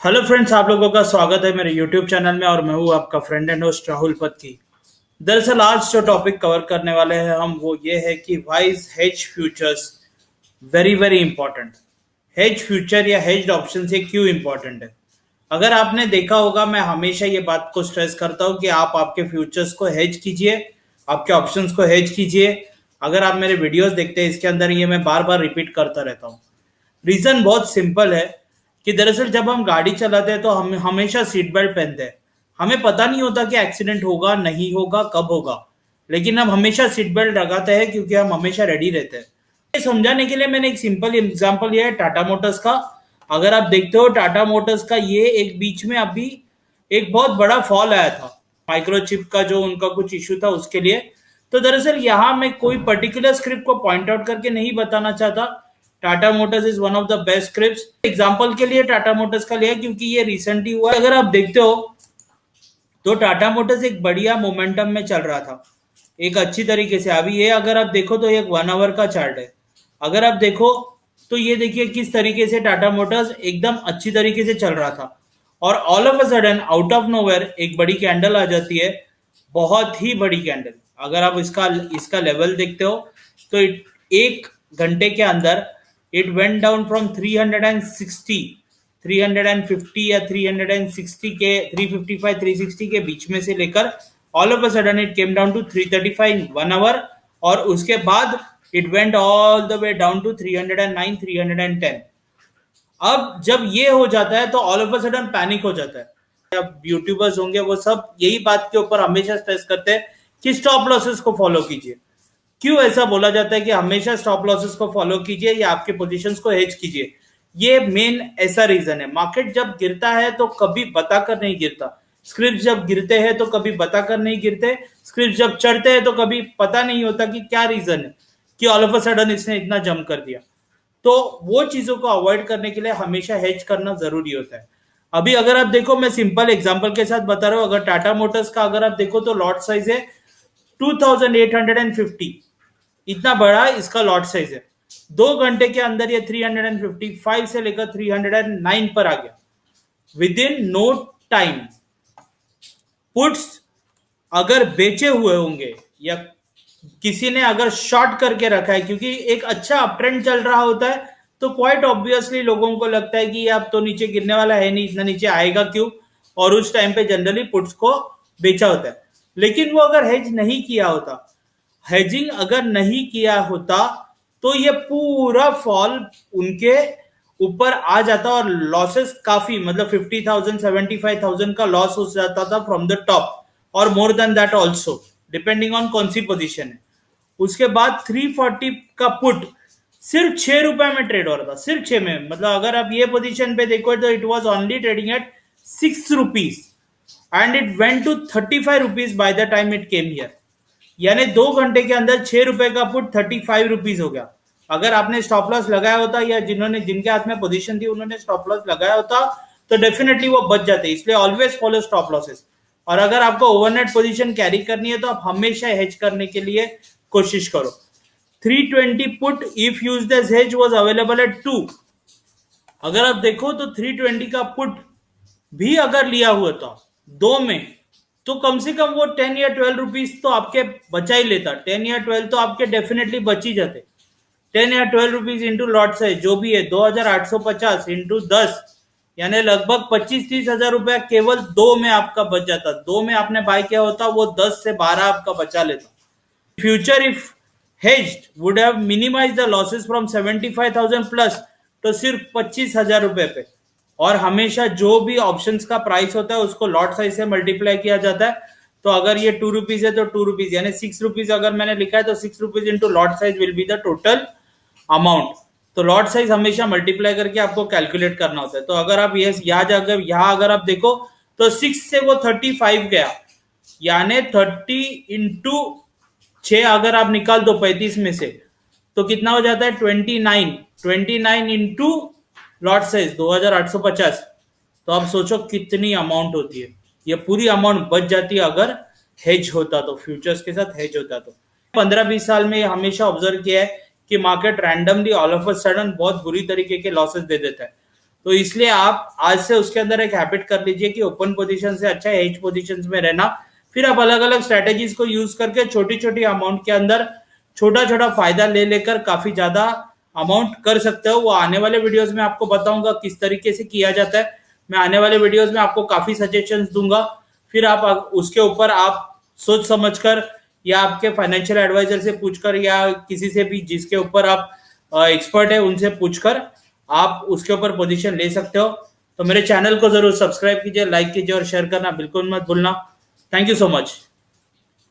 Hello friends, आप लोगों का स्वागत है मेरे यूट्यूब चैनल में और मैं हूँ आपका friend and host Rahul Patki. दरअसल आज जो टॉपिक कवर करने वाले हैं हम वो ये है कि why is hedge futures very very important. Hedge future या हेज्ड ऑप्शन ये क्यों इंपॉर्टेंट है? अगर आपने देखा होगा, मैं हमेशा ये बात को स्ट्रेस करता हूँ कि आप आपके फ्यूचर्स को हेज कीजिए, आपके ऑप्शंस को हेज कीजिए। अगर आप मेरे वीडियोस देखते हैं, इसके अंदर ये मैं बार बार रिपीट करता रहता हूँ। रीजन बहुत सिंपल है कि दरअसल जब हम गाड़ी चलाते हैं तो हम हमेशा सीट बेल्ट पहनते हैं। हमें पता नहीं होता कि एक्सीडेंट होगा नहीं होगा कब होगा, लेकिन हम हमेशा सीट बेल्ट लगाते हैं क्योंकि हम हमेशा रेडी रहते हैं। ये समझाने के लिए मैंने एक सिंपल एग्जांपल लिया है टाटा मोटर्स का। अगर आप देखते हो टाटा मोटर्स का ये एक बीच में अभी एक बहुत बड़ा फॉल आया था, माइक्रोचिप का जो उनका कुछ इशू था उसके लिए। तो दरअसल यहाँ मैं कोई पर्टिकुलर स्क्रिप्ट को पॉइंट आउट करके नहीं बताना चाहता। Tata Motors is one of the best scripts. Example के लिए टाटा मोटर्स का लिया क्योंकि ये रिसेंटली हुआ। अगर आप देखते हो तो टाटा मोटर्स एक बढ़िया मोमेंटम में चल रहा था, एक अच्छी तरीके से। अभी ये अगर आप देखो तो एक 1 आवर का चार्ट है। अगर आप देखो तो ये देखिए किस तरीके से टाटा मोटर्स एकदम अच्छी तरीके से चल रहा था और all of a sudden out of nowhere एक बड़ी कैंडल आ जाती है, बहुत ही बड़ी कैंडल। अगर आप इसका इसका लेवल देखते हो तो एक घंटे के अंदर इट वेंट डाउन फ्रॉम 360 350 या 360 के 355 360 के बीच में से लेकर all of a sudden it came down to 335 1 hour. और उसके बाद it went all the way down to 309 310। अब जब ये हो जाता है तो all of a sudden panic हो जाता है। अब यूट्यूबर्स होंगे वो सब यही बात के ऊपर हमेशा स्ट्रेस करते हैं कि स्टॉप लॉसेस को फॉलो कीजिए। क्यों ऐसा बोला जाता है कि हमेशा स्टॉप लॉसेस को फॉलो कीजिए या आपके पोजीशंस को हेज कीजिए? ये मेन ऐसा रीजन है। मार्केट जब गिरता है तो कभी बताकर नहीं गिरता, स्क्रिप्ट जब गिरते हैं तो कभी बताकर नहीं गिरते, स्क्रिप्ट जब चढ़ते हैं तो कभी पता नहीं होता कि क्या रीजन है कि ऑल ऑफ अ सडन इसने इतना जंप कर दिया। तो वो चीजों को अवॉइड करने के लिए हमेशा हेज करना जरूरी होता है। अभी अगर आप देखो, मैं सिंपल एग्जांपल के साथ बता रहा हूं। अगर टाटा मोटर्स का अगर आप देखो तो लॉट साइज है 2850, इतना बड़ा इसका लॉट साइज है। 2 घंटे के अंदर ये 355 से लेकर 309 पर आ गया within no time. Puts अगर बेचे हुए होंगे या किसी ने अगर शॉर्ट करके रखा है, क्योंकि एक अच्छा अपट्रेंड चल रहा होता है तो क्वाइट ऑब्वियसली लोगों को लगता है कि अब तो नीचे गिरने वाला है नहीं, इतना नीचे आएगा क्यों, और उस टाइम पे जनरली पुट्स को बेचा होता है। लेकिन वो अगर हेज नहीं किया होता, हेजिंग अगर नहीं किया होता तो ये पूरा फॉल उनके ऊपर आ जाता और लॉसेस काफी, मतलब 50,000 75,000 का लॉस हो जाता था फ्रॉम द टॉप, और more than that also depending on कौन सी पोजीशन है। उसके बाद 340 का पुट सिर्फ 6 रुपए में ट्रेड हो रहा था, सिर्फ 6 में। मतलब अगर आप ये पोजीशन पे देखो तो it was only trading at 6 rupees and it went to 35 rupees by the time it came here. यानी 2 घंटे के अंदर 6 रुपए का पुट 35 रुपीज हो गया। अगर आपने स्टॉप लॉस लगाया होता या जिनके हाथ में पोजीशन थी उन्होंने स्टॉप लॉस लगाया होता तो डेफिनेटली वो बच जाते। इसलिए ऑलवेज फॉलो स्टॉप लॉसेस। और अगर आपको ओवरनेट पोजीशन कैरी करनी है तो आप हमेशा हेज करने के लिए कोशिश करो। 320 put if used as hedge was available at 2। अगर आप देखो तो 320 का पुट भी अगर लिया हुआ था 2 में तो कम से कम वो 10 या 12 रुपीज तो आपके बचा ही लेता। 10 या 12 तो आपके डेफिनेटली बच ही जाते। 10 या 12 रुपीज इंटू लॉट साइज जो भी है 2850 इंटू 10, यानी लगभग 25-30 हजार रुपया केवल 2 में आपका बच जाता। 2 में आपने बाय किया होता वो 10 से 12 आपका बचा लेता। Future if hedged would have minimized the losses from 75,000 plus तो सिर्फ 25,000 रुपए पे। और हमेशा जो भी ऑप्शंस का प्राइस होता है उसको लॉट साइज से मल्टीप्लाई किया जाता है। तो अगर ये 2 रुपीज है तो 2 रुपीज, यानी 6 रुपीज अगर मैंने लिखा है तो 6 rupees into lot size will be the total amount. तो लॉट साइज हमेशा मल्टीप्लाई करके आपको कैलकुलेट करना होता है। तो अगर आप यहाँ अगर आप देखो तो 6 से वो 35 गया, यानी 30 इंटू 6 अगर आप निकाल दो 35 में से तो कितना हो जाता है 29 इंटू लॉट साइज 2850। तो आप सोचो कितनी अमाउंट होती है। ये पूरी अमाउंट बच जाती है अगर हेज होता तो, फ्यूचर्स के साथ हेज होता तो। 15-20 साल में हमेशा ऑब्जर्व किया है कि market randomly all of a sudden बहुत बुरी तरीके के लॉसेस दे देता है। तो इसलिए आप आज से उसके अंदर एक हैबिट कर लीजिए कि ओपन पोजीशन से अच्छा हेज पोजीशंस में रहना। फिर आप अलग अलग स्ट्रेटेजीज को यूज करके छोटी छोटी अमाउंट के अंदर छोटा छोटा फायदा ले लेकर काफी ज्यादा अमाउंट कर सकते हो। वो आने वाले वीडियोस में आपको बताऊंगा किस तरीके से किया जाता है। मैं आने वाले वीडियोस में आपको काफी सजेशंस दूंगा, फिर आप उसके ऊपर आप सोच समझकर या आपके फाइनेंशियल एडवाइजर से पूछकर या किसी से भी जिसके ऊपर आप एक्सपर्ट है उनसे पूछकर आप उसके ऊपर पोजीशन ले सकते हो। तो मेरे चैनल को जरूर सब्सक्राइब कीजिए, लाइक कीजिए और शेयर करना बिल्कुल मत भूलना। Thank you so much.